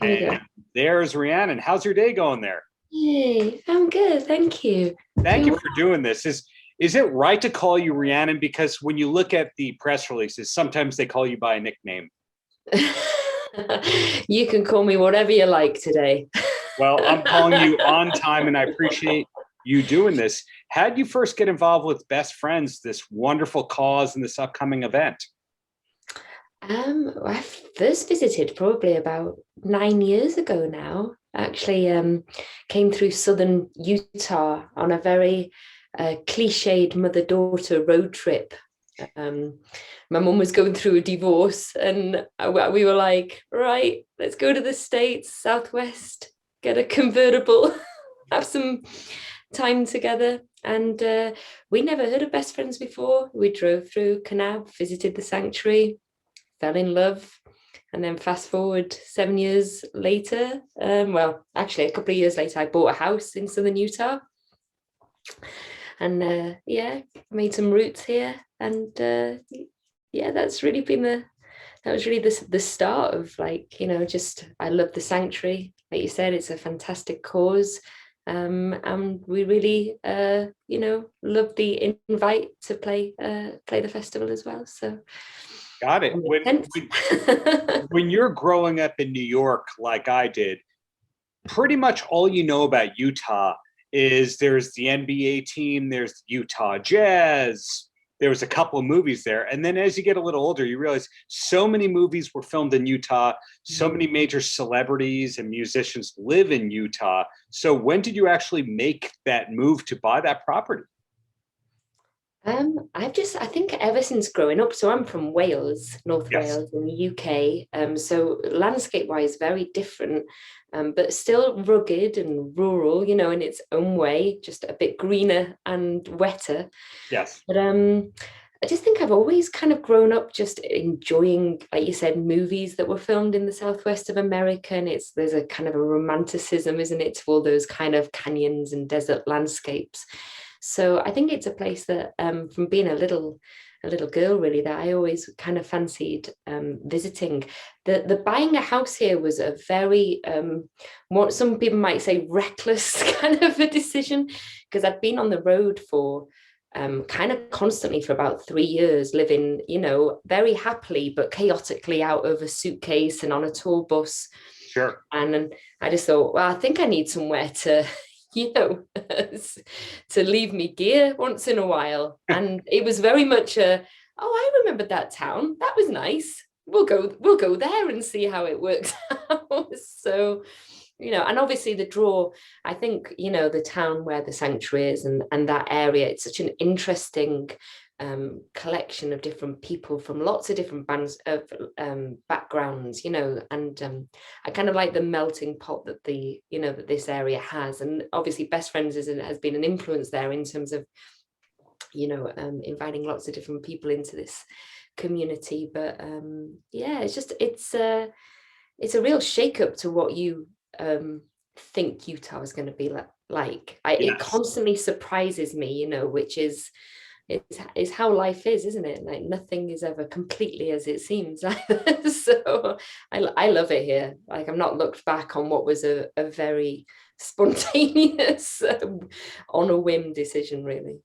Here we go. And there's Rhiannon. How's your day going there? Hey, I'm good, thank you. Thank you for doing this. Is it right to call you Rhiannon? Because when you look at the press releases, sometimes they call you by a nickname. You can call me whatever you like today. Well, I'm calling you on time, and I appreciate you doing this. How did you first get involved with Best Friends, this wonderful cause and this upcoming event? I first visited probably about 9 years ago now. Actually, came through southern Utah on a very cliched mother-daughter road trip. My mum was going through a divorce, and we were like, right, let's go to the States, Southwest, get a convertible, have some time together. And we never heard of Best Friends before. We drove through Kanab, visited the sanctuary, fell in love, and then fast forward 7 years later, well, actually a couple of years later, I bought a house in southern Utah, and yeah, made some roots here. And yeah, that's really been that was really the start of, like, just, I love the sanctuary. Like you said, it's a fantastic cause. And we really love the invite to play the festival as well. So Got it. When you're growing up in New York, like I did, pretty much all you know about Utah is there's the NBA team, there's Utah Jazz, there was a couple of movies there. And then as you get a little older, you realize so many movies were filmed in Utah, so many major celebrities and musicians live in Utah. So when did you actually make that move to buy that property? I think ever since growing up, so I'm from Wales, North Yes. Wales in the UK. So landscape-wise, very different, but still rugged and rural, in its own way, just a bit greener and wetter. Yes. But I just think I've always kind of grown up just enjoying, like you said, movies that were filmed in the southwest of America, and there's a kind of a romanticism, isn't it, to all those kind of canyons and desert landscapes. So I think it's a place that, from being a little girl, really, that I always kind of fancied visiting. The buying a house here was a very, what some people might say, reckless kind of a decision, because I'd been on the road for kind of constantly for about 3 years, living, very happily but chaotically out of a suitcase and on a tour bus. Sure. And I just thought, well, I think I need somewhere to to leave me gear once in a while. And it was very much I remember that town, that was nice, we'll go there and see how it works out. So, and obviously the draw, I think, the town where the sanctuary is, and that area, it's such an interesting collection of different people from lots of different bands of backgrounds, and I kind of like the melting pot that that this area has. And obviously Best Friends has been an influence there in terms of inviting lots of different people into this community. But yeah, it's a real shake-up to what you think Utah is going to be like. Yes. It constantly surprises me, which is how life is, isn't it? Like, nothing is ever completely as it seems. So I love it here. Like, I'm not looked back on what was a very spontaneous on a whim decision, really.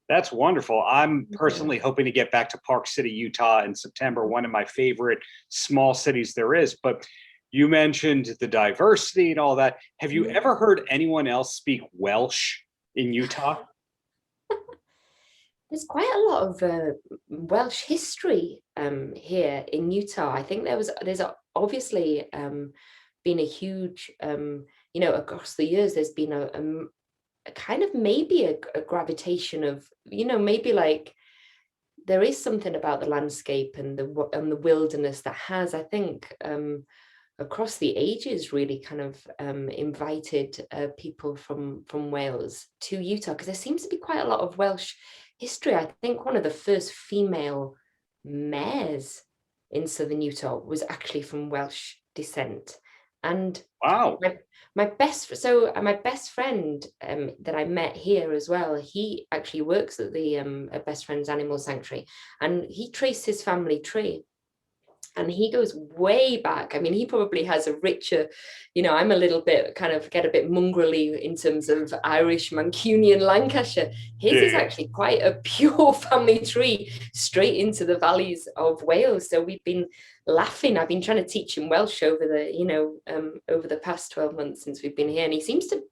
That's wonderful. I'm personally hoping to get back to Park City, Utah in September, one of my favorite small cities there is. But you mentioned the diversity and all that. Have you ever heard anyone else speak Welsh in Utah? There's quite a lot of Welsh history here in Utah. I think there's obviously been a huge, across the years, there's been a kind of maybe a gravitation of, maybe like there is something about the landscape and the wilderness that has, I think, across the ages, really kind of invited people from Wales to Utah, because there seems to be quite a lot of Welsh history. I think one of the first female mayors in southern Utah was actually from Welsh descent. And wow, my best friend that I met here as well, he actually works at the Best Friends Animal Sanctuary, and he traced his family tree And he goes way back. I mean, he probably has a richer, I'm a little bit kind of get a bit mongrelly in terms of Irish, Mancunian, Lancashire. His is actually quite a pure family tree straight into the valleys of Wales. So we've been laughing. I've been trying to teach him Welsh over the past 12 months since we've been here. And he seems to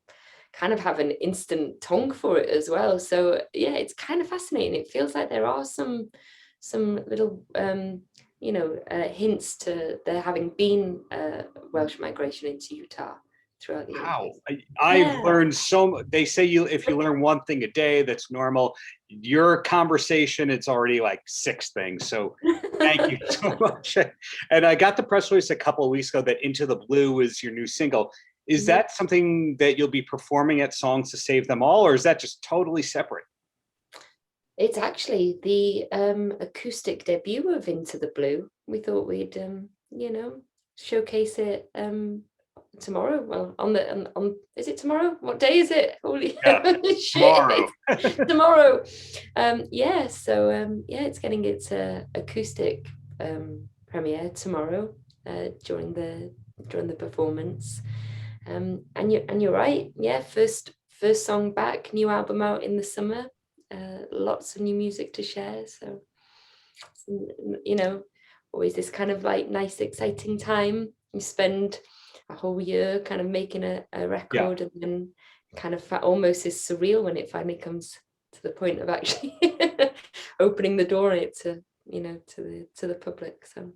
kind of have an instant tongue for it as well. So yeah, it's kind of fascinating. It feels like there are some little hints to there having been Welsh migration into Utah throughout the years. I've learned they say if you learn one thing a day, that's normal. Your conversation, it's already like 6 things. So thank you so much. And I got the press release a couple of weeks ago that Into the Blue is your new single. Is that something that you'll be performing at Songs to Save Them All, or is that just totally separate? It's actually the acoustic debut of Into the Blue. We thought we'd, showcase it tomorrow. Well, on is it tomorrow? What day is it? Holy tomorrow. Tomorrow. It's getting its acoustic premiere tomorrow during the performance. And you're right. Yeah, first song back, new album out in the summer. Lots of new music to share, so always this kind of like nice exciting time. You spend a whole year kind of making a record, and then kind of almost is surreal when it finally comes to the point of actually opening the door to the public. So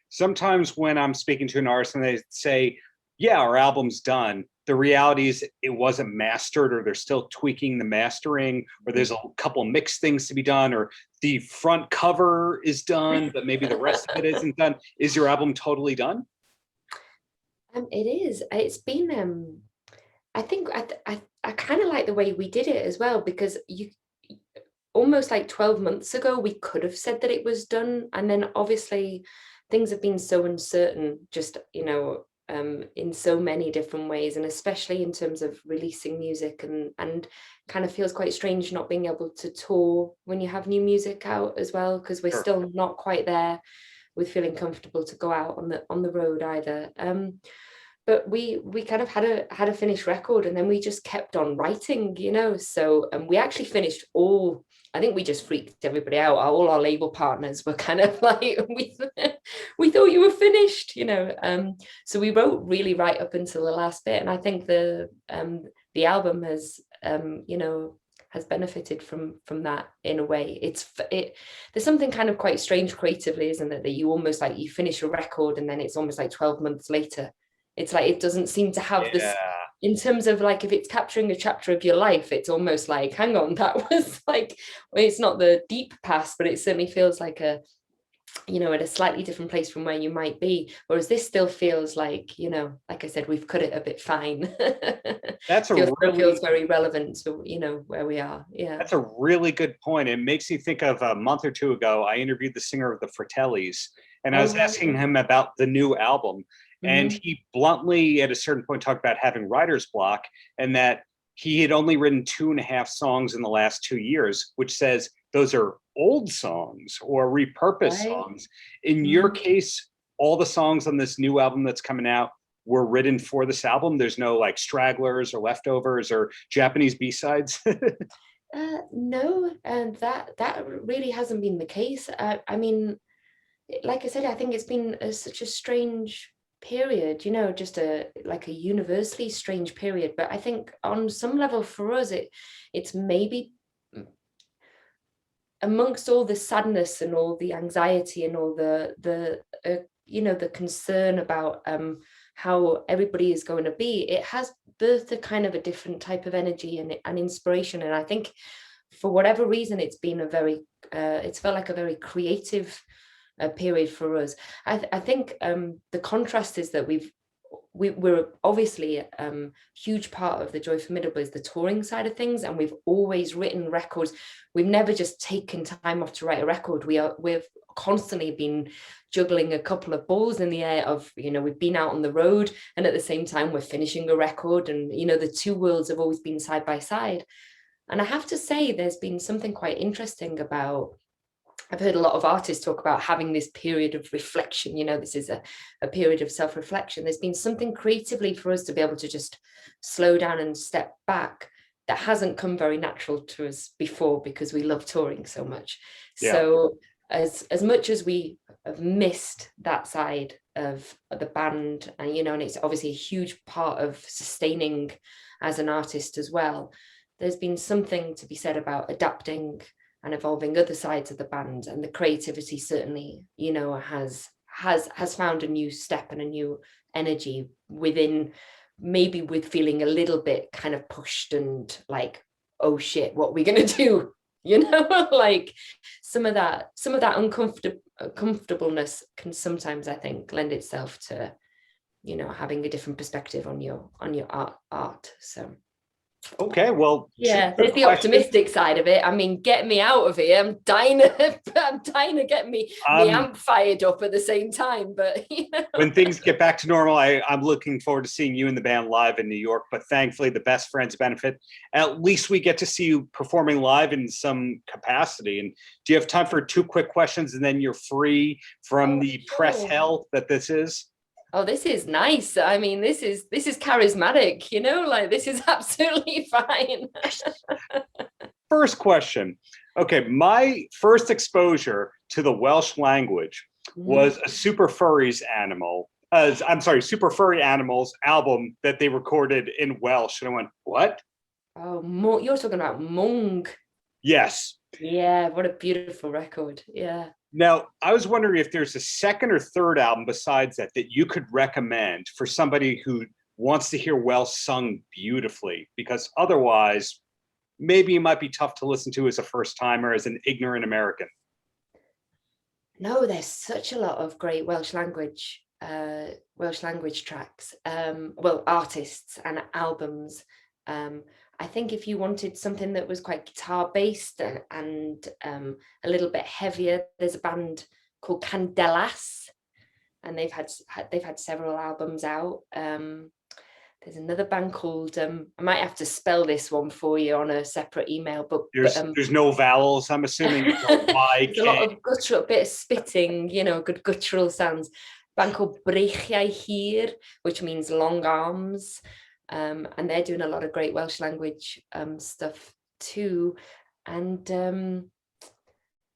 sometimes when I'm speaking to an artist and they say, yeah, our album's done, the reality is it wasn't mastered, or they're still tweaking the mastering, or there's a couple mixed things to be done, or the front cover is done, but maybe the rest of it isn't done. Is your album totally done? It is. It's been, I think I kind of like the way we did it as well, because you almost like 12 months ago, we could have said that it was done. And then obviously things have been so uncertain, just, in so many different ways, and especially in terms of releasing music, and kind of feels quite strange not being able to tour when you have new music out as well, because we're still not quite there with feeling comfortable to go out on the road either. But we kind of had a finished record, and then we just kept on writing, so we actually finished all. I think we just freaked everybody out. All our label partners were kind of like, we thought you were finished, so we wrote really right up until the last bit. And I think the album has has benefited from that in a way. There's something kind of quite strange creatively, isn't it, that you almost like you finish a record and then it's almost like 12 months later. It's like it doesn't seem to have this, in terms of like if it's capturing a chapter of your life, it's almost like, hang on, that was like, well, it's not the deep past, but it certainly feels like at a slightly different place from where you might be. Whereas this still feels like, like I said, we've cut it a bit fine. Feels very relevant to, where we are. Yeah. That's a really good point. It makes me think of a month or two ago, I interviewed the singer of the Fratellis, and I was asking him about the new album. And he bluntly, at a certain point, talked about having writer's block, and that he had only written 2.5 songs in the last 2 years, which says those are old songs or repurposed songs. In your case, all the songs on this new album that's coming out were written for this album. There's no like stragglers or leftovers or Japanese B-sides. No, and that really hasn't been the case. I mean, like I said, I think it's been such a strange period, just a universally strange period. But I think on some level for us, it's maybe amongst all the sadness and all the anxiety and all the concern about how everybody is going to be, it has birthed a kind of a different type of energy and inspiration. And I think for whatever reason, it's been it's felt like a very creative period for us. I think the contrast is that we're obviously a huge part of the Joy Formidable is the touring side of things, and we've always written records. We've never just taken time off to write a record. We've constantly been juggling a couple of balls in the air of, we've been out on the road, and at the same time we're finishing a record, and the two worlds have always been side by side. And I have to say, there's been something quite interesting about I've heard a lot of artists talk about having this period of reflection. This is a period of self-reflection. There's been something creatively for us to be able to just slow down and step back that hasn't come very natural to us before, because we love touring so much. Yeah. So as much as we have missed that side of the band, and and it's obviously a huge part of sustaining as an artist as well, there's been something to be said about adapting and evolving other sides of the band, and the creativity certainly has found a new step and a new energy within, maybe with feeling a little bit kind of pushed and like, oh shit, what are we gonna do? Like some of that uncomfortableness can sometimes, I think, lend itself to having a different perspective on your art. So okay, well, yeah, there's the optimistic side of it. I mean, get me out of here. I'm dying to get me amp fired up at the same time. But when things get back to normal, I'm looking forward to seeing you and the band live in New York. But thankfully, the Best Friends benefit, at least we get to see you performing live in some capacity. And do you have time for 2 quick questions, and then you're free from the press hell that this is? Oh, this is nice. I mean, this is charismatic, like this is absolutely fine. First question. Okay, my first exposure to the Welsh language was a Super Furry Animals album that they recorded in Welsh. And I went, what? Oh, you're talking about Mung. Yes. Yeah, what a beautiful record. Yeah. Now, I was wondering if there's a second or third album besides that you could recommend for somebody who wants to hear Welsh sung beautifully, because otherwise, maybe it might be tough to listen to as a first timer, as an ignorant American. No, there's such a lot of great Welsh language tracks, artists and albums. I think if you wanted something that was quite guitar based and a little bit heavier, there's a band called Candelas, and they've had several albums out. There's another band called I might have to spell this one for you on a separate email, but there's no vowels. I'm assuming there's a lot of guttural, bit of spitting, good guttural sounds. A band called Breichiau Hir, which means long arms. And they're doing a lot of great Welsh language stuff too. And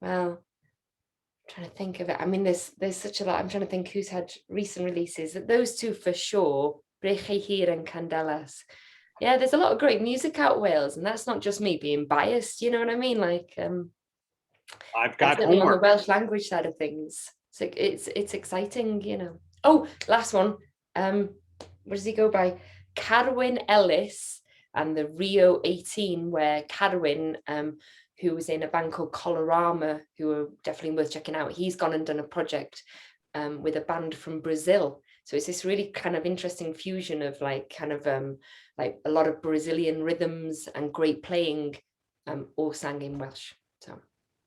well, I'm trying to think of it. I mean, there's such a lot. I'm trying to think who's had recent releases. Those two for sure, Breichiau Hir and Candelas. Yeah, there's a lot of great music out Wales, and that's not just me being biased. You know what I mean? Like, I've got on the Welsh language side of things. So it's exciting, Oh, last one. What does he go by? Carwyn Ellis and the Rio 18, where Carwyn, who was in a band called Colorama, who are definitely worth checking out, he's gone and done a project with a band from Brazil. So it's this really kind of interesting fusion of like like a lot of Brazilian rhythms and great playing, all sang in Welsh. So.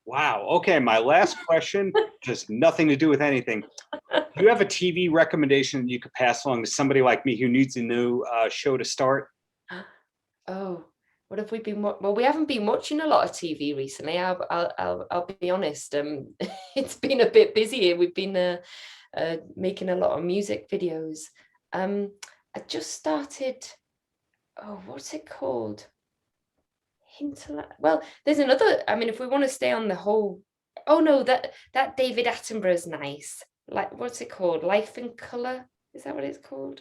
Wow. Okay. My last question, just nothing to do with anything. Do you have a TV recommendation that you could pass along to somebody like me who needs a new show to start? Oh, what have we been? Well, we haven't been watching a lot of TV recently. I'll be honest. It's been a bit busy. We've been making a lot of music videos. I just started. Oh, what's it called? Well, there's another. I mean, if we want to stay on the whole. Oh no, that David Attenborough's nice. Like, what's it called? Life in Colour? Is that what it's called?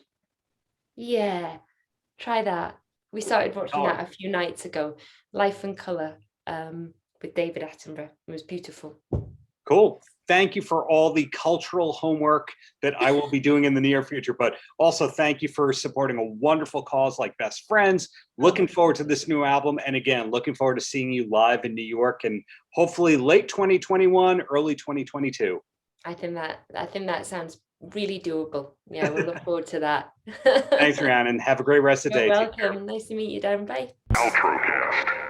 Yeah, try that. We started watching that a few nights ago. Life in Colour, with David Attenborough. It was beautiful. Cool. Thank you for all the cultural homework that I will be doing in the near future, but also thank you for supporting a wonderful cause like Best Friends. Looking forward to this new album. And again, looking forward to seeing you live in New York and hopefully late 2021, early 2022. I think that sounds really doable. Yeah, we'll look forward to that. Thanks, Rhiannon. Have a great rest of the day. You're welcome. Nice to meet you, Darren. Bye. Paltrocast.